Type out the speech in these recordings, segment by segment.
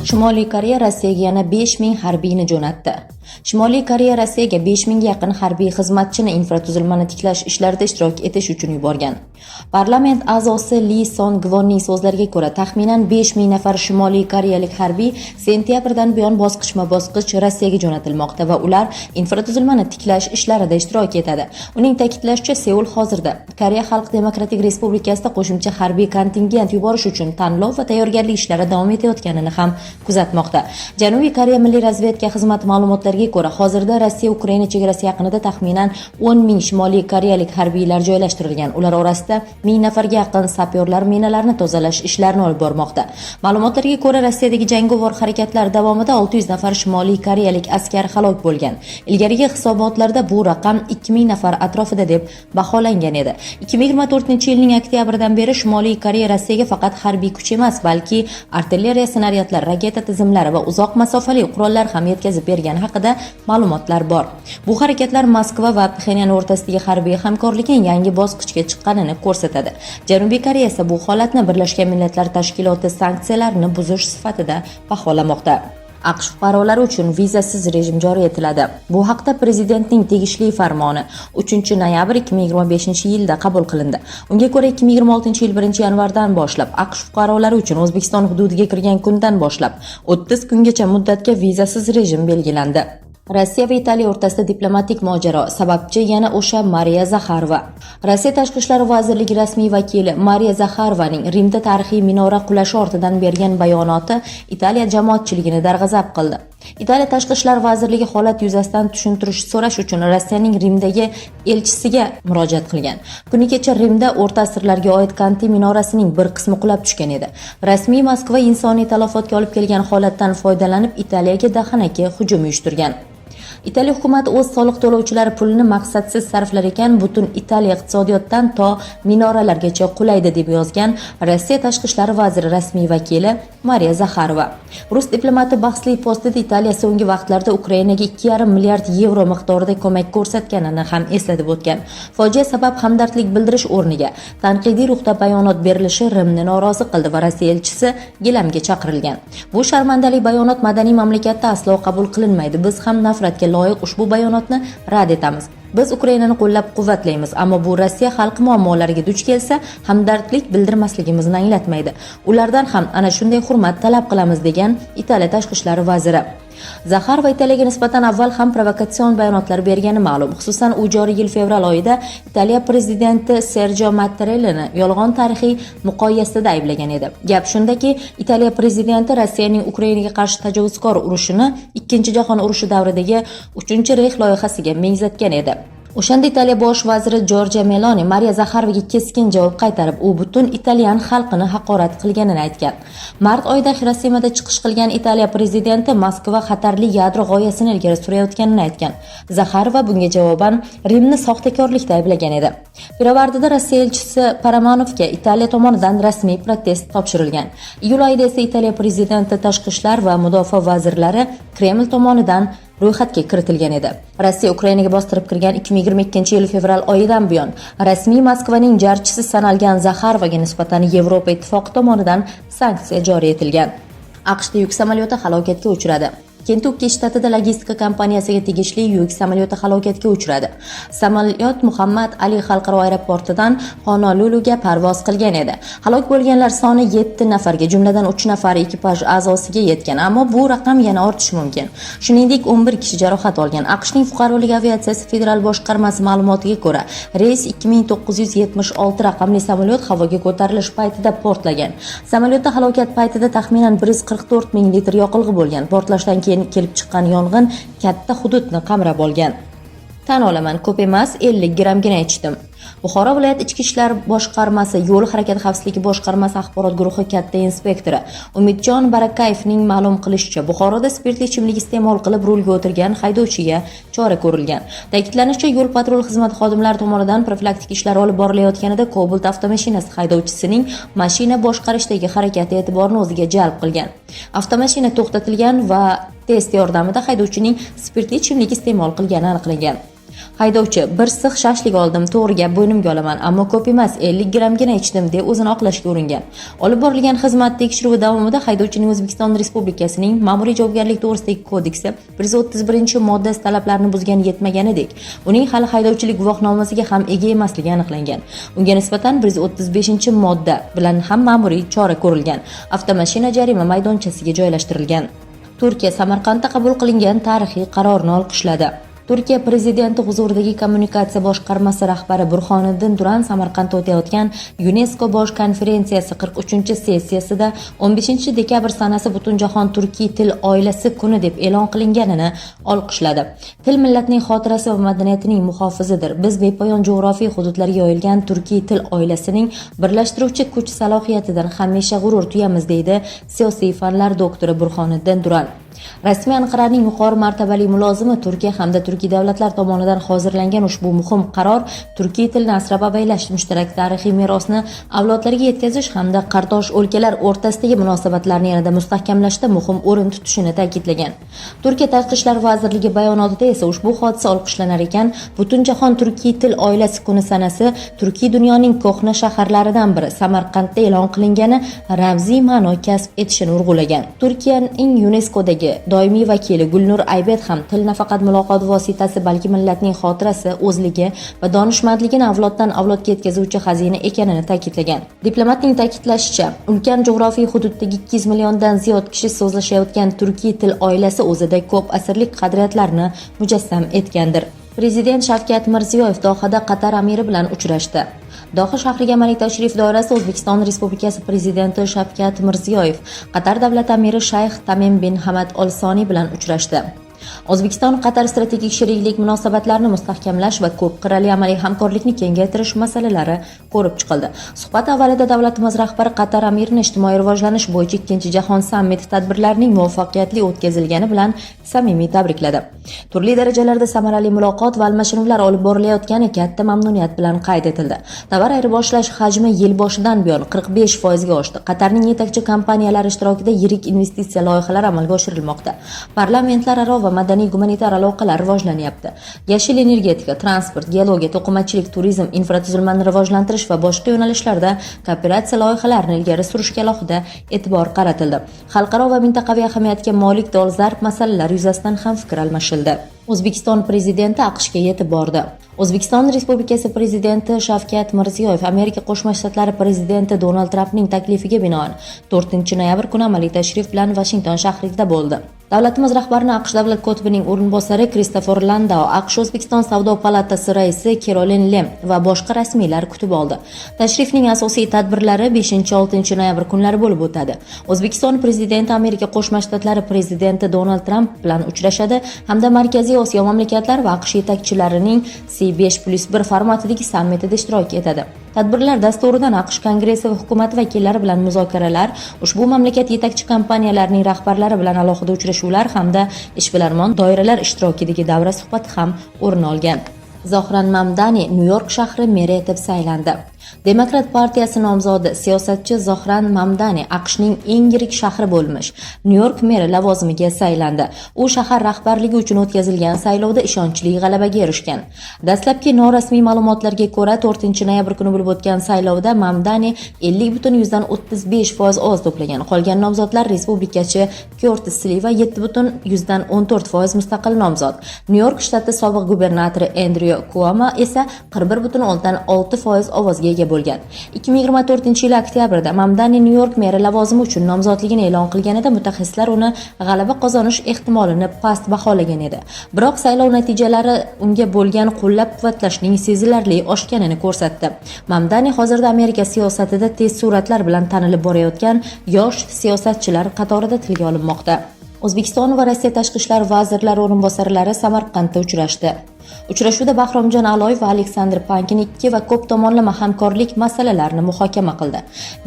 Shimoliy Koreya Rossiyaga yana 5000 harbiyni jo'natdi. Shimoliy Koreya Rossiyaga 5000 ga yaqin harbiy xizmatchini infratuzilmani tiklash ishlarida ishtirok etish uchun yuborgan. Parlament a'zosi Lee Song-gwonning so'zlariga ko'ra, taxminan 5000 nafar Shimoliy koreyalik harbiy sentyabrdan buyon bosqichma-bosqich Rossiyaga jo'natilmoqda va ular infratuzilmani tiklash ishlarida ishtirok etadi. Uning ta'kidlashicha, Seul hozirda Koreya Xalq Demokratik Respublikasida qo'shimcha harbiy kontingent yuborish uchun tanlov va tayyorgarlik ishlari davom etayotganini ham kuzatmoqda. Janubiy Koreya Milliy razvedka xizmati ma'lumotlariga ko'ra, hozirda Rossiya Ukraina chegarasi yaqinida taxminan 10,000 Shimoliy koreyalik harbiylar joylashtirilgan. Ular orasida 1000 nafarga yaqin sapyorlar minalarni tozalash ishlarini olib bormoqda. Ma'lumotlarga ko'ra, Rossiyadagi jangovar harakatlar davomida 600 nafar Shimoliy koreyalik askar halok bo'lgan. Ilgarigi hisobotlarda bu raqam 2000 nafar atrofida deb baholangan edi. 2024-yilning oktyabridan beri Shimoliy Koreya Rossiyaga faqat harbiy kuch emas, balki artilleriya snaryadlar, raketa tizimlari va uzoq masofali qurollar ham yetkazib bergani haqida ma'lumotlar bor. Bu harakatlar Moskva va Pxenyan o'rtasidagi harbiy hamkorlikning yangi bosqichga chiqqanini ko'rsatadi. Janubiy Koreya esa bu holatni Birlashgan Millatlar Tashkiloti sanksiyalarini buzish sifatida baholamoqda. AQSh fuqarolari uchun vizasiz rejim joriy etiladi. Bu haqda prezidentning tegishli farmoni 3-noyabr 2025-yilda qabul qilindi. Unga ko'ra 2026-yil 1-yanvardan boshlab AQSh fuqarolari uchun O'zbekiston hududiga kirgan kundan boshlab 30 kungacha muddatga vizasiz rejim belgilandi. Rossiya va Italiya o'rtasida diplomatik mojaro, sababchi yana o'sha Mariya Zakharova. Rossiya Tashqi ishlar vazirligi rasmiy vakili Mariya Zakharovaning Rimda tarixiy minora qulashi ortidan bergan bayonoti Italiya jamoatchiligini darg'azab qildi. Italiya Tashqi ishlar vazirligi holat yuzasidan tushuntirish so'rash uchun Rossiyaning Rimdagi elchisiga murojaat qilgan. Kuni kecha Rimda o'rta asrlarga oid Kanti minorasining bir qismi qulab tushgan edi. Rasmiy Moskva insoniy talafotga olib kelgan holatdan foydalanib Italiyaga dahanaki hujum uyushtirgan. Italiya hukumati o'z soliq to'lovchilari pulini maqsadsiz sarflar ekan, butun Italiya iqtisodiyotdan to minoralargacha qulaydi deb yozgan Rossiya Tashqi ishlar vaziri rasmiy vakili Mariya Zakharova. Rus diplomati bahsli postida Italiya so'nggi vaqtlarda Ukrainaga 2,5 milliard yevro miqdorida ko'mak ko'rsatganini ham eslatib o'tgan. Fojia sabab hamdardlik bildirish o'rniga tanqidiy ruhda bayonot berilishi Rimni norozi qildi va Rossiya elchisi gilamga chaqirilgan. Bu sharmandali bayonot madaniy mamlakatda aslo qabul qilinmaydi. Biz ham nafratga loyiq ushbu bayonotni rad etamiz. Biz Ukrainani qo'llab-quvvatlaymiz, ammo bu Rossiya xalqi muammolariga duch kelsa, hamdardlik bildirmasligimizni anglatmaydi. Ulardan ham ana shunday hurmat talab qilamiz, degan Italiya tashqi ishlar vaziri. Zakharova Italiyaga nisbatan avval ham provokatsion bayonotlar bergani ma'lum. Xususan, u joriy yil fevral oyida Italiya prezidenti Sergio Mattarellani yolg'on tarixiy muqoyasada ayblagan edi. Gap shundaki, Italiya prezidenti Rossiyaning Ukrainaga qarshi tajovuzkor urushini Ikkinchi jahon urushi davridagi 3-reyx loyihasiga mengzatgan edi. O'shanda Italiya bosh vaziri Giorgia Meloni Mariya Zakharovaga keskin javob qaytarib, u butun italyan xalqini haqorat qilganini aytgan. Mart oyida Hirosimada chiqish qilgan Italiya prezidenti Moskva xatarli yadro g'oyasini ilgari surayotganini aytgan. Zakharova bunga javoban Rimni soxtakorlikda ayblagan edi. Pirovardida Rossiya elchisi Paramanovga Italiya tomonidan rasmiy protest topshirilgan. Iyul oyida esa Italiya prezidenti, tashqi ishlar va mudofaa vazirlari Kreml tomonidan ro'yxatga kiritilgan edi. Rossiya Ukrainaga bostirib kirgan 2022-yil fevral oyidan buyon rasmiy Moskvaning jarchisi sanalgan Zakharovaga nisbatan Yevropa ittifoqi tomonidan sanksiya joriy etilgan. AQShda yuk samolyoti halokatga uchradi. Kentukki shtatida logistika kompaniyasiga tegishli yuk samolyoti halokatga uchradi. Samolyot Muhammad Ali xalqaro aeroportidan Honoluluga parvoz qilgan edi. Halok bo'lganlar soni 7 nafarga, jumladan 3 nafar ekipaj a'zosiga yetgan, ammo bu raqam yana ortishi mumkin. Shuningdek, 11 kishi jarohat olgan. AQShning fuqarolik aviatsiyasi federal boshqarmasi ma'lumotiga ko'ra, reys 2976 raqamli samolyot havoga ko'tarilish paytida portlagan. Samolyotda halokat paytida taxminan 144 ming litr yoqilg'i bo'lgan. Portlashdan kelib chiqqan yong'in katta hududni qamrab olgan. Tan olaman, ko'p emas, 50 grammgina ichdim. Buxoro viloyat ichki ishlar boshqarmasi yo'l harakati xavfsizligi boshqarmasi axborot guruhi katta inspektori Umidjon Barakayevning ma'lum qilishicha, Buxoroda spirtli ichimlik iste'mol qilib rulga o'tirgan haydovchiga chora ko'rilgan. Ta'kidlanishicha, yo'l patrul xizmati xodimlari tomonidan profilaktik ishlar olib borilayotganida Cobalt avtomashinasi haydovchisining mashina boshqarishdagi harakati e'tiborni o'ziga jalb qilgan. Avtomashina to'xtatilgan va test yordamida haydovchining spirtli ichimlik iste'mol qilgani aniqlangan. Haydovchi: bir six shashlik oldim, to'g'ri gap, bo'ynimga olaman, ammo ko'p emas, 50 grammgina ichdim deb o'zini oqlashga uringan. Olib borilgan xizmat tekshiruvi davomida haydovchining O'zbekiston Respublikasining Ma'muriy javobgarlik to'g'risidagi kodeksi 131-moddasi talablarini buzgani yetmaganidek, uning hali haydovchilik guvohnomasiga ham ega emasligi aniqlangan. Unga nisbatan 135-modda bilan ham ma'muriy chora ko'rilgan. Avtomashina jarima maydonchasiga joylashtirilgan. Turkiya Samarqandda qabul qilingan tarixiy qarorni olqishladi. Turkiya prezidenti huzuridagi kommunikatsiya boshqarmasi rahbari Burhoniddin Duran Samarqandda o'tayotgan UNESCO bosh konferensiyasi 43-sessiyasida 15 dekabr sanasi Butunjahon turkiy til oilasi kuni deb e'lon qilinganini olqishladi. Til millatning xotirasi va madaniyatining muhofizidir. Biz bepoyon jo'g'rofiy hududlarga yoyilgan turkiy til oilasining birlashtiruvchi kuch salohiyatidan hamisha g'urur tuyamiz, deydi siyosiy fanlar doktori Burhoniddin Duran. Rasmiy Anqaraning yuqori martabali mulozimi Turkiya hamda Turkiy davlatlar tomonidan hozirlangan ushbu muhim qaror turkiy tilni asrab-avaylash, mushtarak tarixiy merosni avlodlarga yetkazish hamda qardosh o'lkalar o'rtasidagi munosabatlarni yanada mustahkamlashda muhim o'rin tutishini ta'kidlagan. Turkiya Tashqi ishlar vazirligi bayonotida esa ushbu hodisa olqishlanar ekan, Butunjahon turkiy til oilasi kuni sanasi turkiy dunyoning ko'hna shaharlaridan biri Samarqandda e'lon qilingani ramziy ma'no kasb etishini urg'ulagan. Turkiyaning UNESCOdagi doimiy vakili Gulnur Aybet ham til nafaqat muloqot vositasi, balki millatning xotirasi, o'zligi va donishmandligini avloddan avlodga yetkazuvchi xazina ekanini ta'kidlagan. Diplomatning ta'kidlashicha, ulkan jo'g'rofiy hududdagi 200 milliondan ziyod kishi so'zlashayotgan turkiy til oilasi o'zida ko'p asrlik qadriyatlarni mujassam etgandir. Prezident Shavkat Mirziyoyev Dohada Qatar amiri bilan uchrashdi. Doha shahriga amaliy tashrif doirasida O'zbekiston Respublikasi Prezidenti Shavkat Mirziyoyev Qatar davlat amiri Shayx Tamim bin Hamad Al Soni bilan uchrashdi. O'zbekiston-Qatar strategik sheriklik munosabatlarini mustahkamlash va ko'p qirrali amaliy hamkorlikni kengaytirish masalalari ko'rib chiqildi. Suhbat avvalida davlatimiz rahbari Qatar amirini ijtimoiy rivojlanish bo'yicha 2-jahon sammiti tadbirlarining muvaffaqiyatli o'tkazilgani bilan samimiy tabrikladi. Turli darajalarda samarali muloqot va almashinuvlar olib borilayotgani katta mamnuniyat bilan qayd etildi. Tovar ayirboshlash hajmi yil boshidan buyon 45% ga oshdi. Qatarning yetakchi kompaniyalari ishtirokida yirik investitsiya loyihalari amalga oshirilmoqda. Parlamentlararo va madaniy-gumanitar aloqalar rivojlanyapti. Yashil energetika, transport, geologiya, to'qimachilik, turizm, infratuzilmani rivojlantirish va boshqa yo'nalishlarda kooperatsiya loyihalarini ilgari surishga alohida e'tibor qaratildi. Xalqaro va mintaqaviy ahamiyatga molik dolzarb masalalar yuzasidan ham fikr almashildi. O'zbekiston prezidenti AQShga yetib bordi. O'zbekiston Respublikasi prezidenti Shavkat Mirziyoyev Amerika Qo'shma Shtatlari prezidenti Donald Trampning taklifiga binoan 4-noyabr kuni amaliy tashrif bilan Vashington shahrida bo'ldi. Davlatimiz rahbarini AQSh davlat kotibining o'rinbosari Kristofer Landau, AQSh O'zbekiston Savdo palatasi raisi Kerolin Lem va boshqa rasmiylar kutib oldi. Tashrifning asosiy tadbirlari 5-6 noyabr kunlari bo'lib o'tadi. O'zbekiston prezidenti Amerika Qo'shma Shtatlari prezidenti Donald Tramp bilan uchrashadi hamda Markaziy Osiyo mamlakatlari va AQSh yetakchilarining C5+1 formatidagi sammitida ishtirok etadi. Tadbirlar dasturidan AQSh Kongressi va hukumat vakillari bilan muzokaralar, ushbu mamlakat yetakchi kompaniyalarining rahbarlari bilan alohida uchrashuvlar hamda ishbilarmon doiralar ishtirokidagi davra suhbati ham o'rin olgan. Zohran Mamdani Nyu-York shahri meri etib saylandi. Demokrat partiyasi nomzodi siyosatchi Zohran Mamdani AQShning eng yirik shahri bo'lmish Nyu-York meri lavozimiga saylandi. U shahar rahbarligi uchun o'tkazilgan saylovda ishonchli g'alabaga erishgan. Dastlabki norasmiy ma'lumotlarga ko'ra 4-noyabr kuni bo'lib o'tgan saylovda Mamdani 50.35% ovoz to'plagan. Qolgan nomzodlar respublikachi Curtis Sliwa 7.14% mustaqil nomzod. Nyu-York shtati sobiq gubernatori Andrew Cuomo esa 41.6% ovozga ega bo'lgan. 2024-yil oktyabrda Mamdani Nyu-York meri lavozimi uchun nomzodligini e'lon qilganida mutaxassislar uni g'alaba qozonish ehtimolini past baholagan edi. Biroq saylov natijalari unga bo'lgan qo'llab-quvvatlashning sezilarli oshganini ko'rsatdi. Mamdani hozirda Amerika siyosatida tez sur'atlar bilan tanilib borayotgan yosh siyosatchilar qatorida tilga olinmoqda. O'zbekiston va Rossiya tashqi ishlar vazirlari o'rinbosarlari Samarqandda uchrashdi. Uchrashuvda Bahromjon Aloyev va Aleksandr Pankin ikki va ko'p tomonlama hamkorlik masalalarini muhokama qildi.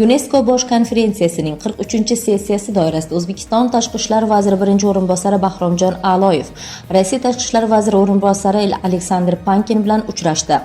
UNESCO bosh konferensiyasining 43-sessiyasi doirasida O'zbekiston tashqi ishlar vaziri birinchi o'rinbosari Bahromjon Aloyev Rossiya tashqi ishlar vaziri o'rinbosari Aleksandr Pankin bilan uchrashdi.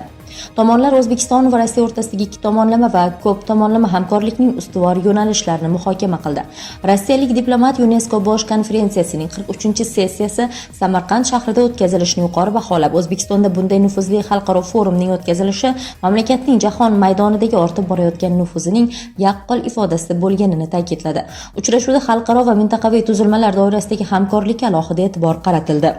Tomonlar O'zbekiston va Rossiya o'rtasidagi ikki tomonlama va ko'p tomonlama hamkorlikning ustuvor yo'nalishlarini muhokama qildi. Rossiyalik diplomat UNESCO bosh konferensiyasining 43-sessiyasi Samarqand shahrida o'tkazilishini yuqori baholab, O'zbekistonda bunday nufuzli xalqaro forumning o'tkazilishi mamlakatning jahon maydonidagi ortib borayotgan nufuzining yaqqol ifodasi bo'lganini ta'kidladi. Uchrashuvda xalqaro va mintaqaviy tuzilmalar doirasidagi hamkorlikka alohida e'tibor qaratildi.